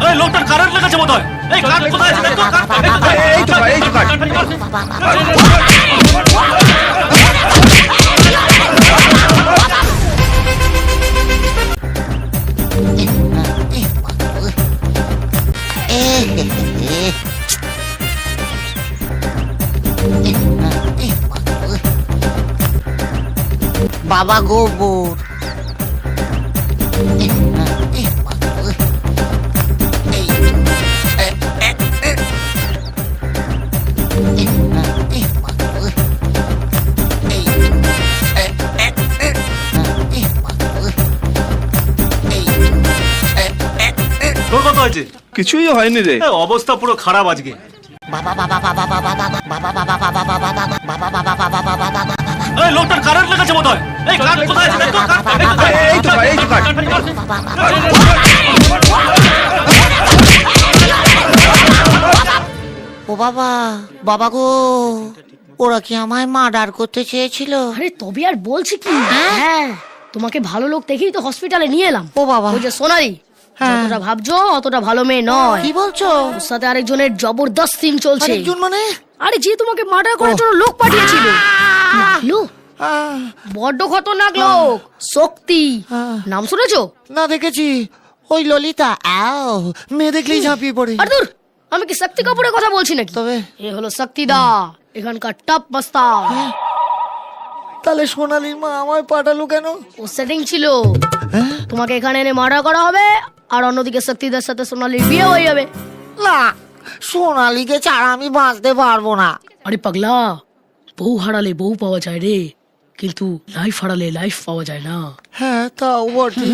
এই লোকটার কারেন্ট লেগেছে বোধহয়। এই কারেন্ট কোথায় আছে দেখো। এই তো কার, এই তো কার। বাবা গোবর তোর কথা হয়েছে? কিছুই হয়নি রে। অবস্থা পুরো খারাপ আজকে। বাবা বাবা বাবা বাবা বাবা বাবা বাবা বাবা বাবা বাবা বাবা বাবা বাবা বাবা এই লোকটার কারেন্ট লেগেছে বোধহয়। এই কারেন্ট কোথায় আছে দেখো। এই তো কার, এই তো কার। ও বাবা বাবা গো, ওরা কি আমায় মার্ডার করতে চেয়েছিল? আরে তবে আর বলছি কি, হ্যাঁ তোমাকে ভালো লোক দেখেই তো হসপিটালে নিয়ে এলাম। ও বাবা, ওই যে সোনালি, যতটা ভাবছো অতটা ভালো মেয়ে নয়। কি বলছো? ওর সাথে আরেকজনের জবরদস্ত সিন চলছে। আরেকজন মানে? আরে যে তোমাকে মার্ডার করার জন্য লোক পাঠিয়েছিল। লোক বড্ড খতরনাক লোক, শক্তি। নাম শুনেছো? না, দেখেছি ওই ললিতা। আও, মেয়ে দেখলেই ঝাঁপিয়ে পড়ে। আর দূর, আমি কি শক্তি কাপুরের কথা বলছি নাকি? তবে এ হলো শক্তিদা, এখানকার টপ মাস্টার। তাহলে সোনালির মা আমায় পাঠালো কেন? ও সেটিং ছিল, তোমাকে এখানে এনে মার্ডার করা হবে, আর অন্যদিকে শক্তিদার সাথে সোনালির বিয়ে হয়ে যাবে। না, সোনালিকে ছাড়া আমি বাঁচতে পারবো না। আরে পাগলা, বউ হারালে বউ পাওয়া যায় রে, কিন্তু লাইফ হারালে লাইফ পাওয়া যায় না। হ্যাঁ, তাও বটে।